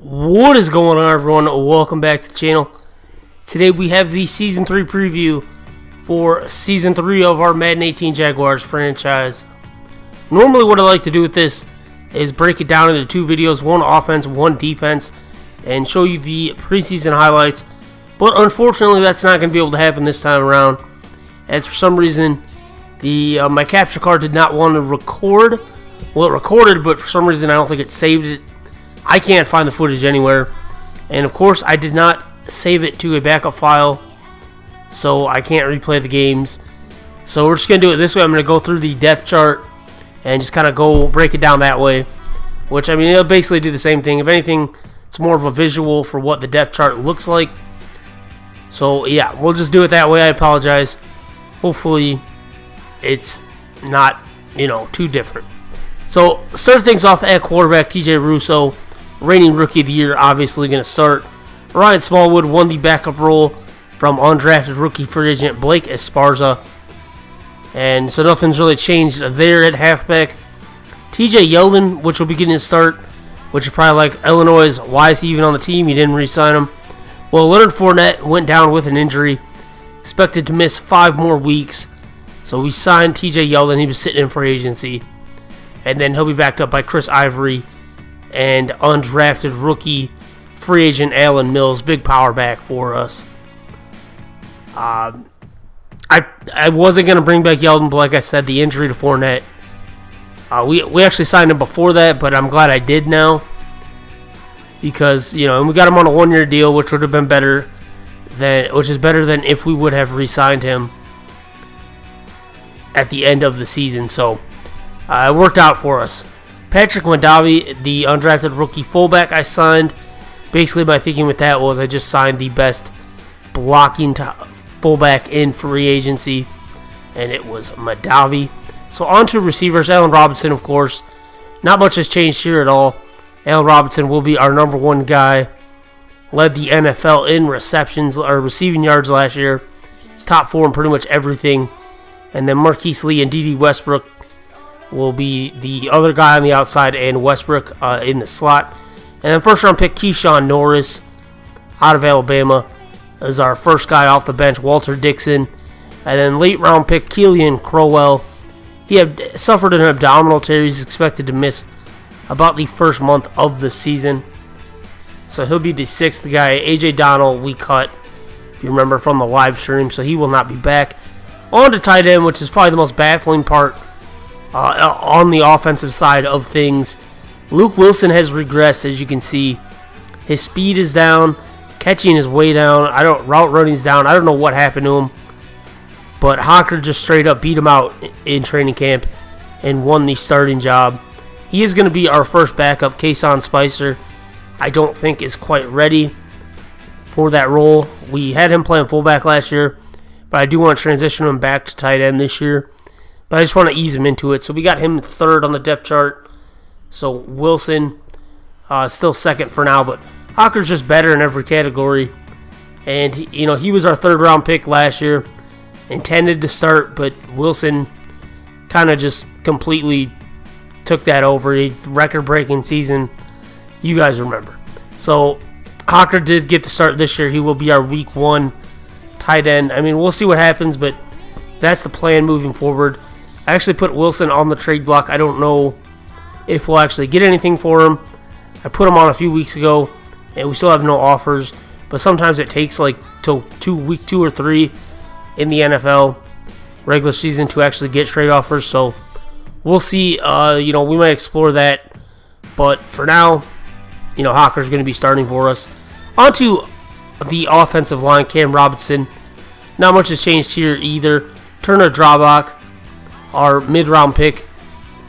What is going on, everyone? Welcome back to the channel. Today we have the Season 3 preview for Season 3 of our Madden 18 Jaguars franchise. Normally what I like to do with this is break it down into two videos, one offense, one defense, and show you the preseason highlights. But unfortunately that's not going to be able to happen this time around, as for some reason my capture card did not want to record. Well, it recorded, but for some reason I don't think it saved it. I can't find the footage anywhere, and of course I did not save it to a backup file, so I can't replay the games. So we're just going to do it this way. I'm going to go through the depth chart and just kind of go break it down that way, which, I mean, it'll basically do the same thing. If anything, it's more of a visual for what the depth chart looks like. So yeah, we'll just do it that way. I apologize. Hopefully it's not, too different. So start things off at quarterback. TJ Russo, reigning Rookie of the Year, obviously going to start. Ryan Smallwood won the backup role from undrafted rookie free agent Blake Esparza. And so nothing's really changed there at halfback. TJ Yeldon, which will be getting his start, which is probably like, Illinois, why is he even on the team? He didn't re-sign him. Well, Leonard Fournette went down with an injury, expected to miss 5 more weeks. So we signed TJ Yeldon. He was sitting in free agency. And then he'll be backed up by Chris Ivory and undrafted rookie free agent Allen Mills, big power back for us. I wasn't going to bring back Yeldon, but like I said, the injury to Fournette. We actually signed him before that, but I'm glad I did now. Because, and we got him on a 1-year deal, which would have been better which is better than if we would have re-signed him at the end of the season. So it worked out for us. Patrick Mondavi, the undrafted rookie fullback, I signed. Basically, my thinking with that was I just signed the best blocking fullback in free agency, and it was Mondavi. So on to receivers. Allen Robinson, of course. Not much has changed here at all. Allen Robinson will be our number one guy. Led the NFL in receptions or receiving yards last year. He's top 4 in pretty much everything. And then Marquise Lee and D.D. Westbrook will be the other guy on the outside, and Westbrook in the slot. And then first round pick Keyshawn Norris out of Alabama is our first guy off the bench, Walter Dixon. And then late round pick Keelan Crowell. He had suffered an abdominal tear. He's expected to miss about the first month of the season. So he'll be the 6th guy. A.J. Donnell we cut, if you remember, from the live stream, so he will not be back. On to tight end, which is probably the most baffling part on the offensive side of things. Luke Wilson has regressed, as you can see. His speed is down, catching is way down. Route running's down. I don't know what happened to him, but Hocker just straight up beat him out in training camp and won the starting job. He is going to be our first backup. Kason Spicer, I don't think is quite ready for that role. We had him playing fullback last year, but I do want to transition him back to tight end this year. But I just want to ease him into it. So we got him 3rd on the depth chart. So Wilson still 2nd for now, but Hocker's just better in every category. And he was our 3rd round pick last year, intended to start, but Wilson kind of just completely took that over. A record-breaking season, you guys remember. So Hocker did get the start this year. He will be our week 1 tight end. I mean, we'll see what happens, but that's the plan moving forward. I actually put Wilson on the trade block. I don't know if we'll actually get anything for him. I put him on a few weeks ago, and we still have no offers. But sometimes it takes like till week 2 or 3 in the NFL regular season to actually get trade offers. So we'll see. We might explore that. But for now, Hocker's going to be starting for us. On to the offensive line. Cam Robinson. Not much has changed here either. Turner Drawbach, our mid-round pick.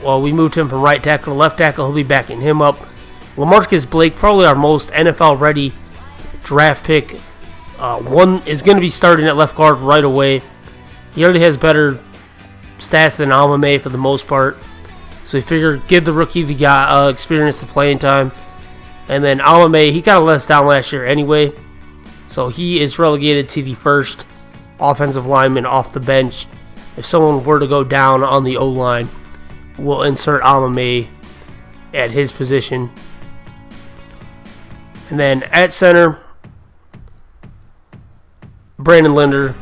Well, we moved him from right tackle to left tackle. He'll be backing him up. LaMarcus Blake, probably our most NFL-ready draft pick. One is going to be starting at left guard right away. He already has better stats than Almame for the most part. So we figured give the rookie the guy experience, the playing time. And then Almame, he kind of let us down last year anyway. So he is relegated to the first offensive lineman off the bench. If someone were to go down on the O-line, we'll insert Almame at his position. And then at center, Brandon Linder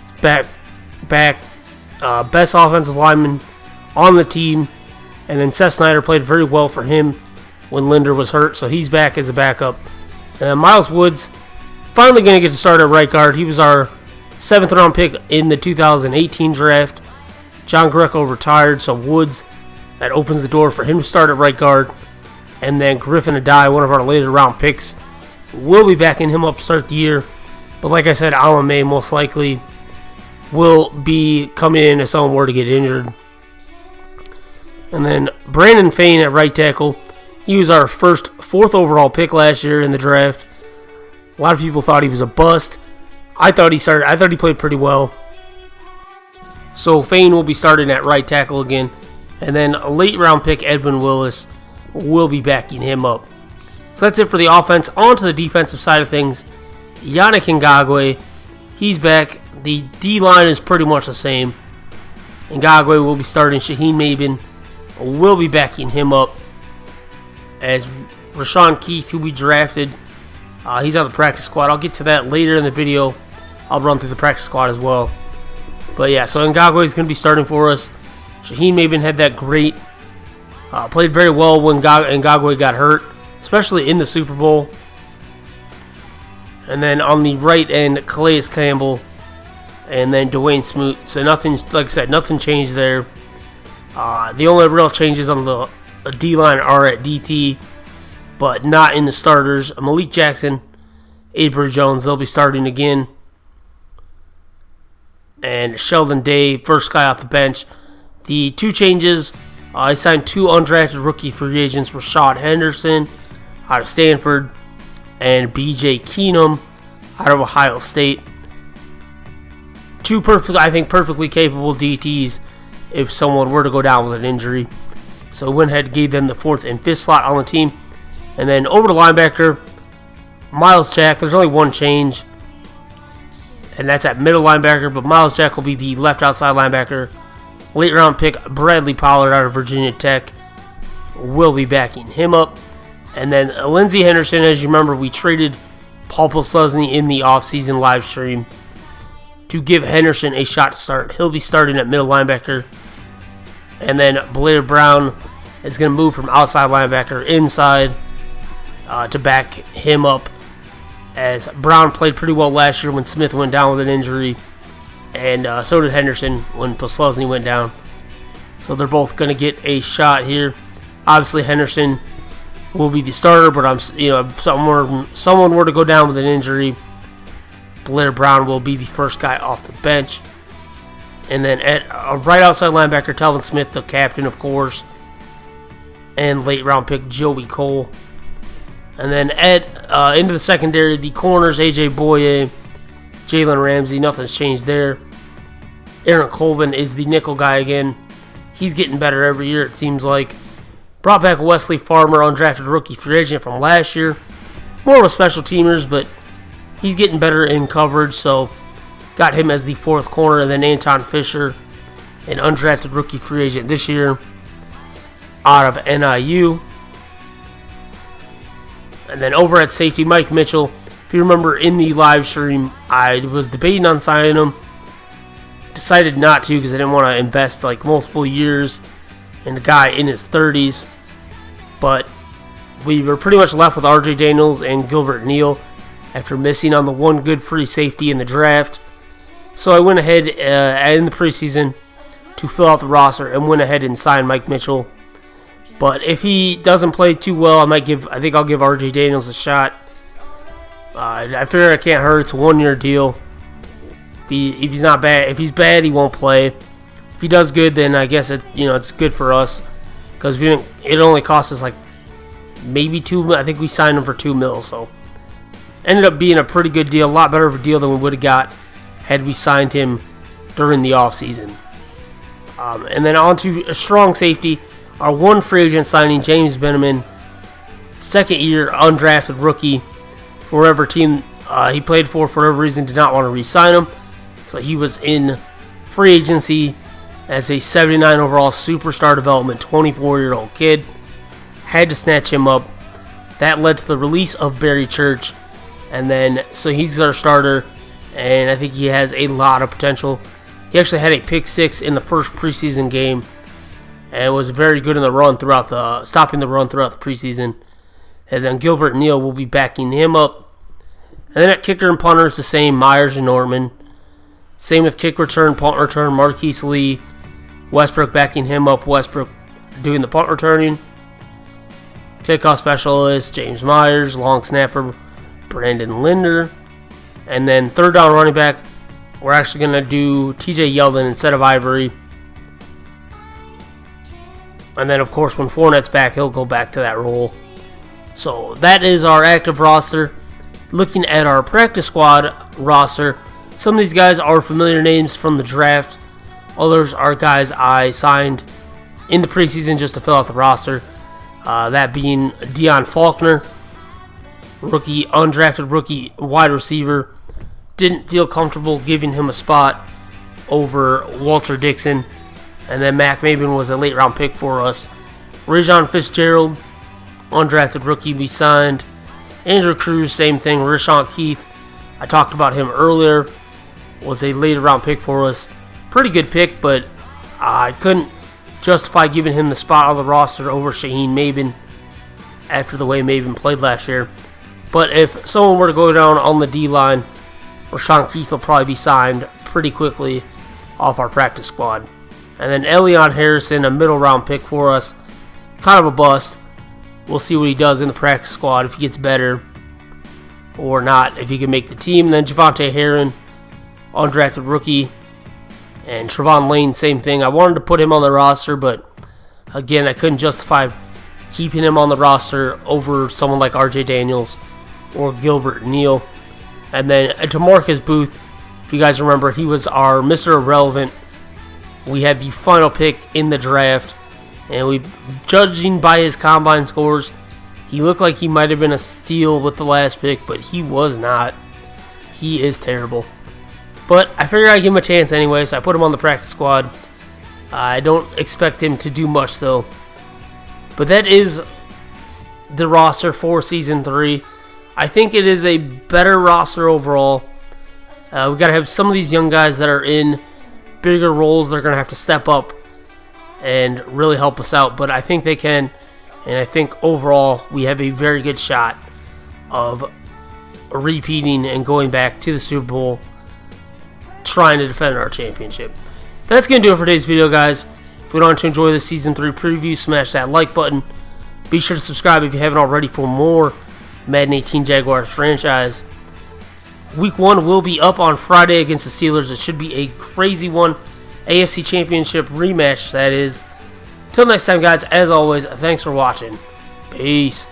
is back, best offensive lineman on the team. And then Seth Snyder played very well for him when Linder was hurt, so he's back as a backup. And then Miles Woods finally going to get to start at right guard. He was our 7th round pick in the 2018 draft. John Greco retired, so Woods, that opens the door for him to start at right guard. And then Griffin Adai, one of our later round picks, will be backing him up to start the year. But like I said, Alan May most likely will be coming in if someone were to get injured. And then Brandon Fain at right tackle. He was our 4th overall pick last year in the draft. A lot of people thought he was a bust. I thought he played pretty well. So Fain will be starting at right tackle again. And then a late round pick, Edwin Willis, will be backing him up. So that's it for the offense. On to the defensive side of things. Yannick Ngakoue, he's back. The D-line is pretty much the same. Ngakoue will be starting. Shaheen Maben will be backing him up. As Rashawn Keith, who we drafted, he's on the practice squad. I'll get to that later in the video. I'll run through the practice squad as well. But yeah, so Ngakoue is going to be starting for us. Shaheen Maben had that great, played very well when Ngakoue got hurt, especially in the Super Bowl. And then on the right end, Calais Campbell, and then Dwayne Smoot. So nothing, like I said, nothing changed there. The only real changes on the D-line are at DT, but not in the starters. Malik Jackson, Avery Jones, they'll be starting again. And Sheldon Day, first guy off the bench. The two changes, I signed 2 undrafted rookie free agents, Rashad Henderson out of Stanford and B.J. Keenum out of Ohio State. 2 perfectly capable DTs if someone were to go down with an injury. So we went ahead and gave them the 4th and 5th slot on the team. And then over to linebacker, Miles Jack. There's only one change, and that's at middle linebacker, but Miles Jack will be the left outside linebacker. Late round pick Bradley Pollard out of Virginia Tech will be backing him up. And then Lindsey Henderson, as you remember, we traded Paul Posluszny in the offseason live stream to give Henderson a shot to start. He'll be starting at middle linebacker. And then Blair Brown is going to move from outside linebacker inside to back him up, as Brown played pretty well last year when Smith went down with an injury, and so did Henderson when Posluszny went down. So they're both going to get a shot here. Obviously, Henderson will be the starter, but if someone were to go down with an injury, Blair Brown will be the first guy off the bench. And then at right outside linebacker, Telvin Smith, the captain, of course, and late round pick Joey Cole. And then into the secondary, the corners, A.J. Boye, Jalen Ramsey, nothing's changed there. Aaron Colvin is the nickel guy again. He's getting better every year, it seems like. Brought back Wesley Farmer, undrafted rookie free agent from last year. More of a special teamers, but he's getting better in coverage, so got him as the 4th corner. And then Anton Fisher, an undrafted rookie free agent this year out of NIU. And then over at safety, Mike Mitchell. If you remember in the live stream, I was debating on signing him. Decided not to because I didn't want to invest like multiple years in a guy in his 30s. But we were pretty much left with R.J. Daniels and Gilbert Neal after missing on the one good free safety in the draft. So I went ahead in the preseason to fill out the roster and went ahead and signed Mike Mitchell. But if he doesn't play too well, I think I'll give R.J. Daniels a shot. I figure it can't hurt. It's a 1-year deal. If he's not bad, if he's bad, he won't play. If he does good, then I guess it's good for us because it only cost us like maybe $2. I think we signed him for $2 million, so ended up being a pretty good deal, a lot better of a deal than we would have got had we signed him during the offseason. And then on to a strong safety. Our one free agent signing, James Beneman, 2nd year undrafted rookie for whatever team he played for whatever reason, did not want to re-sign him. So he was in free agency as a 79 overall superstar development 24-year-old kid. Had to snatch him up. That led to the release of Barry Church, and then so he's our starter, and I think he has a lot of potential. He actually had a pick 6 in the first preseason game, and was very good in the run throughout stopping the run throughout the preseason. And then Gilbert Neal will be backing him up. And then at kicker and punter, it's the same, Myers and Norman. Same with kick return, punt return, Marquise Lee, Westbrook backing him up, Westbrook doing the punt returning. Kickoff specialist, James Myers. Long snapper, Brandon Linder. And then third down running back, we're actually going to do TJ Yeldon instead of Ivory. And then, of course, when Fournette's back, he'll go back to that role. So that is our active roster. Looking at our practice squad roster, some of these guys are familiar names from the draft. Others are guys I signed in the preseason just to fill out the roster. That being Deion Faulkner, undrafted rookie wide receiver. Didn't feel comfortable giving him a spot over Walter Dixon. And then Mac Maben was a late round pick for us. Rajon Fitzgerald, undrafted rookie we signed. Andrew Cruz, same thing. Rashawn Keith, I talked about him earlier, was a later round pick for us. Pretty good pick, but I couldn't justify giving him the spot on the roster over Shaheen Maben after the way Maben played last year. But if someone were to go down on the D-line, Rashawn Keith will probably be signed pretty quickly off our practice squad. And then Elion Harrison, a middle round pick for us. Kind of a bust. We'll see what he does in the practice squad, if he gets better or not, if he can make the team. And then Javonte Herron, undrafted rookie. And Trevon Lane, same thing. I wanted to put him on the roster, but again, I couldn't justify keeping him on the roster over someone like RJ Daniels or Gilbert Neal. And then DeMarcus Booth, if you guys remember, he was our Mr. Irrelevant. We had the final pick in the draft, and judging by his combine scores, he looked like he might have been a steal with the last pick, but he was not. He is terrible. But I figured I'd give him a chance anyway, so I put him on the practice squad. I don't expect him to do much, though. But that is the roster for Season 3. I think it is a better roster overall. We've got to have some of these young guys that are in bigger roles. They're going to have to step up and really help us out. But I think they can. And I think overall we have a very good shot of repeating and going back to the Super Bowl, trying to defend our championship. That's going to do it for today's video, guys. If you want to enjoy the Season 3 preview, smash that like button. Be sure to subscribe if you haven't already for more Madden 18 Jaguars franchise. Week 1 will be up on Friday against the Steelers. It should be a crazy one. AFC Championship rematch, that is. Till next time, guys, as always, thanks for watching. Peace.